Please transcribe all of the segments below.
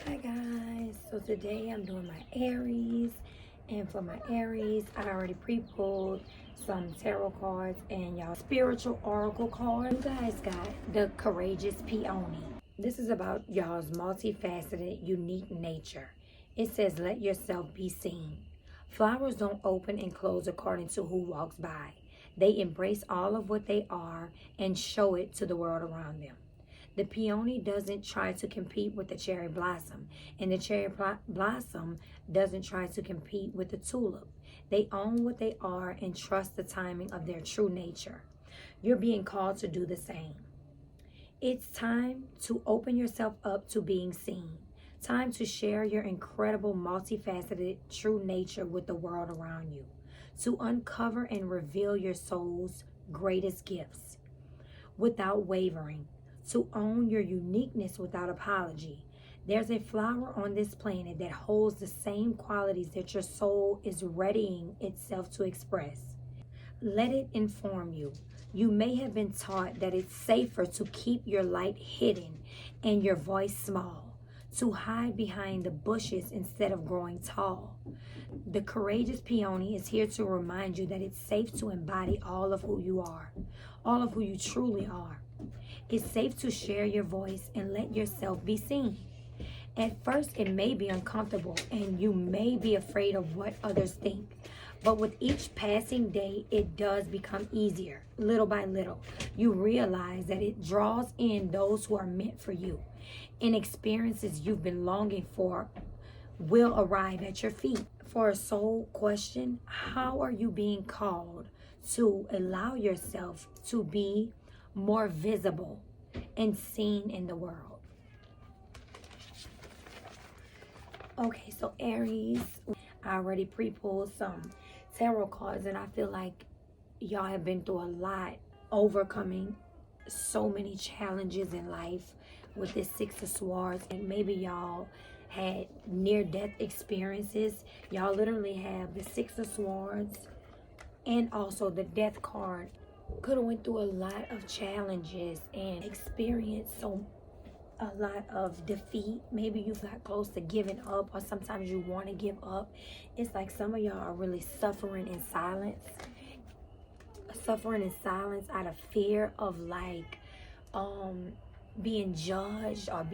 Hi guys, so today I'm doing my Aries, and for my Aries I already pre-pulled some tarot cards and y'all spiritual oracle cards. You guys got the Courageous Peony. This is about y'all's multifaceted, unique nature. It says let yourself be seen. Flowers don't open and close according to who walks by. They embrace all of what they are and show it to the world around them. The peony doesn't try to compete with the cherry blossom, and the cherry blossom doesn't try to compete with the tulip. They own what they are and trust the timing of their true nature. You're being called to do the same. It's time to open yourself up to being seen. Time to share your incredible, multifaceted, true nature with the world around you. To uncover and reveal your soul's greatest gifts without wavering. To own your uniqueness without apology. There's a flower on this planet that holds the same qualities that your soul is readying itself to express. Let it inform you. You may have been taught that it's safer to keep your light hidden and your voice small, to hide behind the bushes instead of growing tall. The Courageous Peony is here to remind you that it's safe to embody all of who you are, all of who you truly are. It's safe to share your voice and let yourself be seen. At first, it may be uncomfortable and you may be afraid of what others think. But with each passing day, it does become easier. Little by little, you realize that it draws in those who are meant for you. And experiences you've been longing for will arrive at your feet. For a soul question, how are you being called to allow yourself to be more visible and seen in the world? Okay, so Aries, I already pre-pulled some tarot cards, and I feel like y'all have been through a lot, overcoming so many challenges in life with this Six of Swords, and maybe y'all had near-death experiences. Y'all literally have the Six of Swords and also the Death card. Could have went through a lot of challenges and experienced a lot of defeat. Maybe you got close to giving up, or sometimes you want to give up. It's like some of y'all are really suffering in silence out of fear of like being judged, or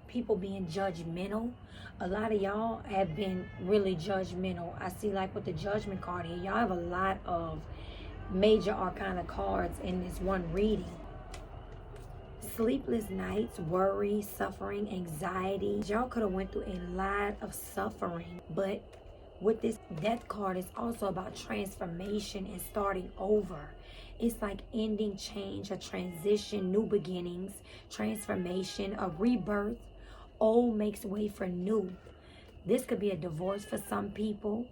people being judgmental. A lot of y'all have been really judgmental. I see, like with the Judgment card here, y'all have a lot of major arcana cards in this one reading. Sleepless nights, worry, suffering, anxiety. Y'all could have went through a lot of suffering, but with this Death card, it's also about transformation and starting over. It's like ending, change, a transition, new beginnings, transformation, a rebirth. Old makes way for new. This could be a divorce for some people.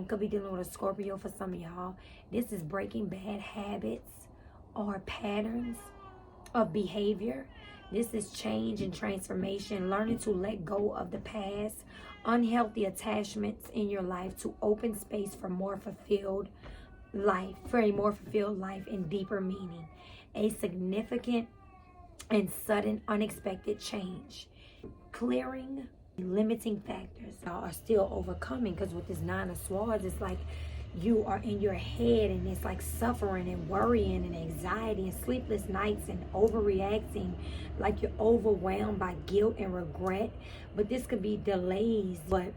Could be dealing with a Scorpio for some of y'all. This is breaking bad habits or patterns of behavior. This is change and transformation, learning to let go of the past, unhealthy attachments in your life, to open space for more fulfilled life, for a more fulfilled life and deeper meaning. A significant and sudden unexpected change. Clearing limiting factors. Y'all are still overcoming, because with this Nine of Swords, it's like you are in your head and it's like suffering and worrying and anxiety and sleepless nights and overreacting, like you're overwhelmed by guilt and regret. But this could be delays, but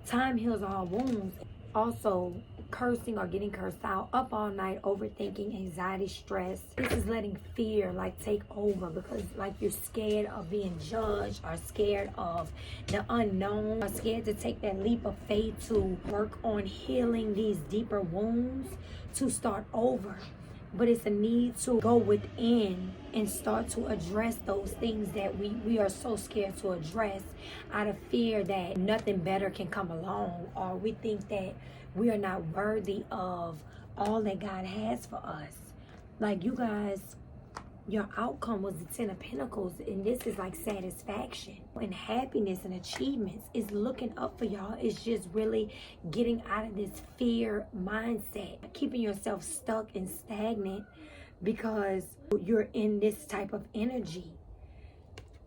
time heals all wounds. Also, cursing or getting cursed out, up all night, overthinking, anxiety, stress. This is letting fear like take over, because like you're scared of being judged, or scared of the unknown, or scared to take that leap of faith to work on healing these deeper wounds, to start over. But it's a need to go within and start to address those things that we are so scared to address, out of fear that nothing better can come along, or we think that we are not worthy of all that God has for us. Like, you guys, your outcome was the Ten of Pentacles, and this is like satisfaction and happiness and achievements. Is looking up for y'all. It's just really getting out of this fear mindset, keeping yourself stuck and stagnant because you're in this type of energy.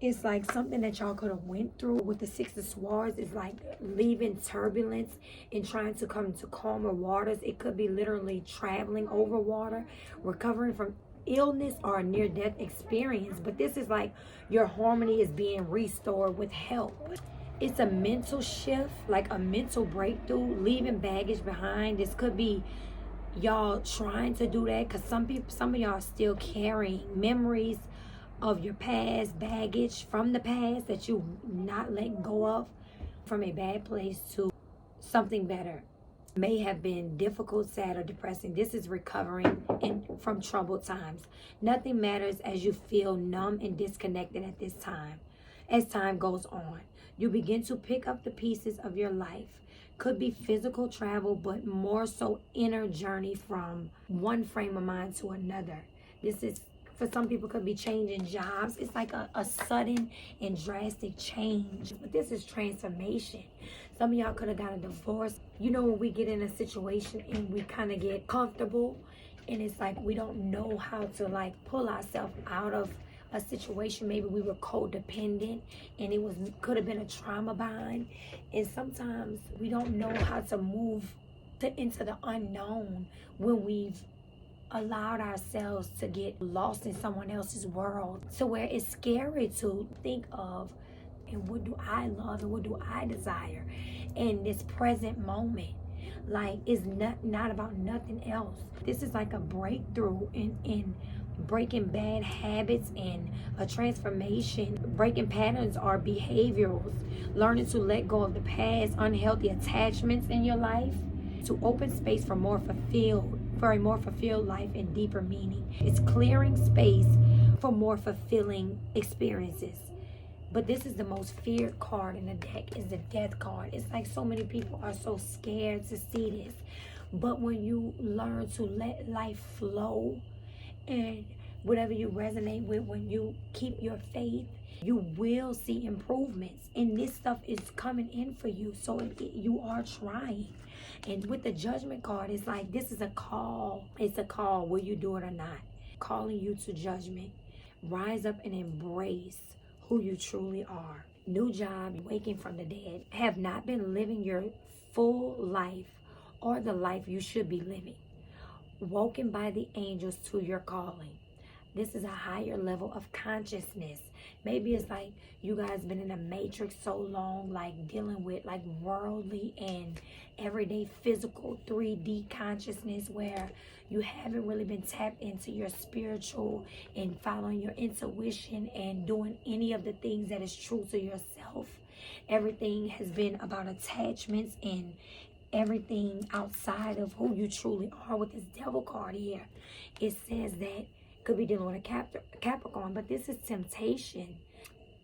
It's like something that y'all could have went through with the Six of Swords. Is like leaving turbulence and trying to come to calmer waters. It could be literally traveling over water, recovering from illness or a near-death experience. But this is like your harmony is being restored with help. It's a mental shift, like a mental breakthrough, leaving baggage behind. This could be y'all trying to do that because some of y'all are still carrying memories of your past, baggage from the past that you not letting go of, from a bad place to something better. May have been difficult, sad, or depressing. This is recovering from troubled times. Nothing matters as you feel numb and disconnected at this time. As time goes on, you begin to pick up the pieces of your life. Could be physical travel, but more so inner journey from one frame of mind to another. This is, for some people, could be changing jobs. It's like a sudden and drastic change. But this is transformation. Some of y'all could have got a divorce. You know, when we get in a situation and we kind of get comfortable and it's like we don't know how to like pull ourselves out of a situation. Maybe we were codependent and it could have been a trauma bind. And sometimes we don't know how to move into the unknown when we've allowed ourselves to get lost in someone else's world, to where it's scary to think of, and what do I love and what do I desire in this present moment. Like, it's not about nothing else. This is like a breakthrough in breaking bad habits and a transformation. Breaking patterns or behaviors, learning to let go of the past, unhealthy attachments in your life, to open space for a more fulfilled life and deeper meaning. It's clearing space for more fulfilling experiences. But this is the most feared card in the deck, is the Death card. It's like so many people are so scared to see this. But when you learn to let life flow and whatever you resonate with, when you keep your faith, you will see improvements. And this stuff is coming in for you. So you are trying. And with the Judgment card, it's like this is a call. It's a call. Will you do it or not? Calling you to judgment. Rise up and embrace who you truly are. New job, waking from the dead. Have not been living your full life or the life you should be living. Woken by the angels to your calling. This is a higher level of consciousness. Maybe it's like you guys been in a matrix so long, like dealing with like worldly and everyday physical 3D consciousness, where you haven't really been tapped into your spiritual and following your intuition and doing any of the things that is true to yourself. Everything has been about attachments and everything outside of who you truly are. With this Devil card here, it says that could be dealing with a Capricorn, but this is temptation.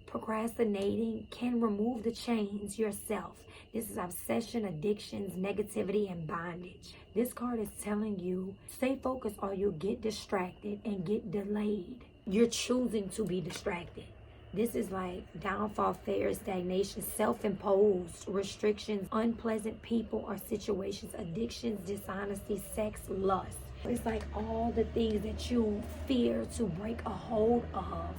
Procrastinating can remove the chains yourself. This is obsession, addictions, negativity, and bondage. This card is telling you, stay focused or you'll get distracted and get delayed. You're choosing to be distracted. This is like downfall, failure, stagnation, self-imposed restrictions, unpleasant people or situations, addictions, dishonesty, sex, lust. It's like all the things that you fear to break a hold of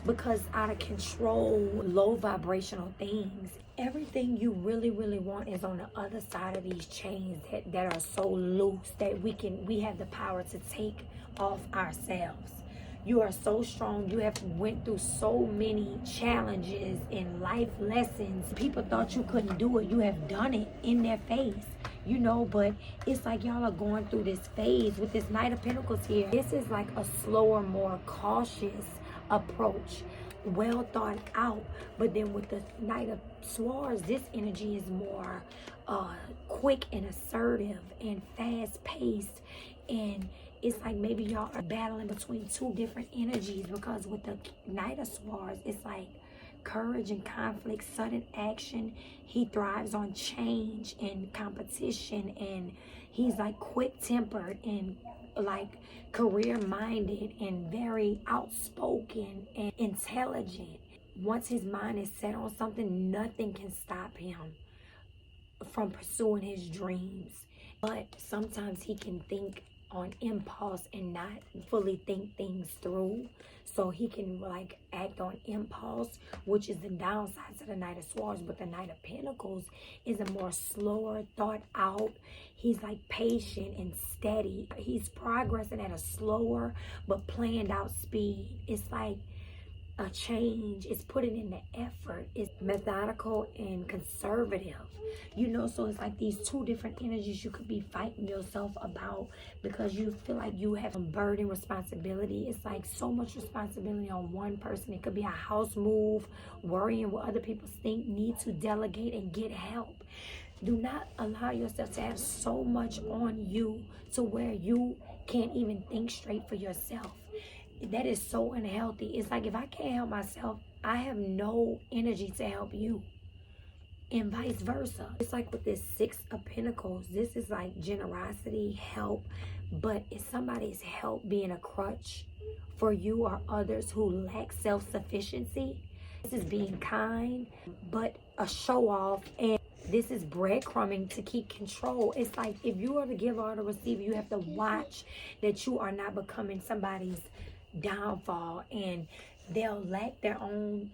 because out of control, low vibrational things. Everything you really, really want is on the other side of these chains that are so loose that we have the power to take off ourselves. You are so strong. You have went through so many challenges and life lessons. People thought you couldn't do it. You have done it in their face. You know, but it's like y'all are going through this phase with this Knight of Pentacles here. This is like a slower, more cautious approach, well thought out. But then with the Knight of Swords, this energy is more quick and assertive and fast paced. And it's like maybe y'all are battling between two different energies, because with the Knight of Swords, it's like courage and conflict, sudden action. He thrives on change and competition, and he's like quick-tempered and like career-minded and very outspoken and intelligent. Once his mind is set on something, nothing can stop him from pursuing his dreams. But sometimes he can think on impulse and not fully think things through. So he can like act on impulse, which is the downside to the Knight of Swords. But the Knight of Pentacles is a more slower, thought out. He's like patient and steady. He's progressing at a slower but planned out speed. It's like a change. It's putting in the effort. It's methodical and conservative. You know, so it's like these two different energies you could be fighting yourself about because you feel like you have a burden, responsibility. It's like so much responsibility on one person. It could be a house move, worrying what other people think, need to delegate and get help. Do not allow yourself to have so much on you to where you can't even think straight for yourself. That is so unhealthy. It's like if I can't help myself, I have no energy to help you. And vice versa. It's like with this Six of Pentacles, this is like generosity, help. But is somebody's help being a crutch for you or others who lack self-sufficiency? This is being kind, but a show off. And this is breadcrumbing to keep control. It's like if you are the giver or the receiver, you have to watch that you are not becoming somebody's downfall, and they'll lack their own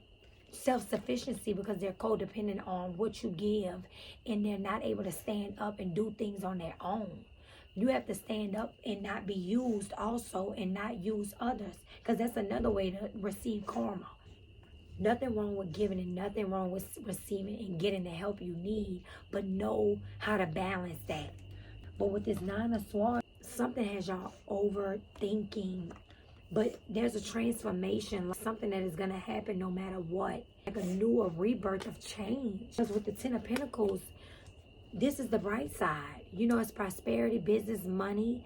self-sufficiency because they're codependent on what you give, and they're not able to stand up and do things on their own. You have to stand up and not be used also, and not use others, because that's another way to receive karma. Nothing wrong with giving and nothing wrong with receiving and getting the help you need, but know how to balance that. But with this Nine of Swords, something has y'all overthinking. But there's a transformation, like something that is going to happen no matter what. Like a new rebirth of change. Because with the Ten of Pentacles, this is the bright side. You know, it's prosperity, business, money.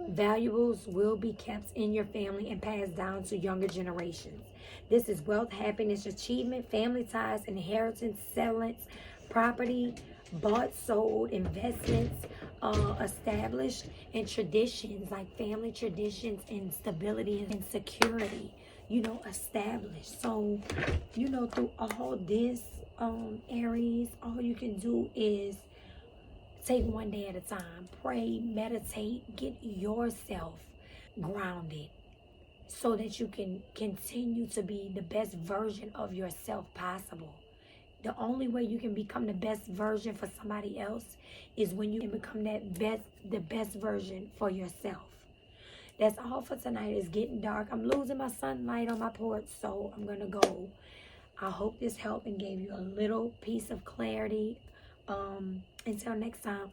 Valuables will be kept in your family and passed down to younger generations. This is wealth, happiness, achievement, family ties, inheritance, settlements, property, bought, sold, investments, established, and traditions, like family traditions and stability and security, you know, established. So, you know, through all this, Aries, all you can do is take one day at a time. Pray, meditate, get yourself grounded so that you can continue to be the best version of yourself possible. The only way you can become the best version for somebody else is when you can become the best version for yourself. That's all for tonight. It's getting dark. I'm losing my sunlight on my porch, so I'm going to go. I hope this helped and gave you a little piece of clarity. Until next time.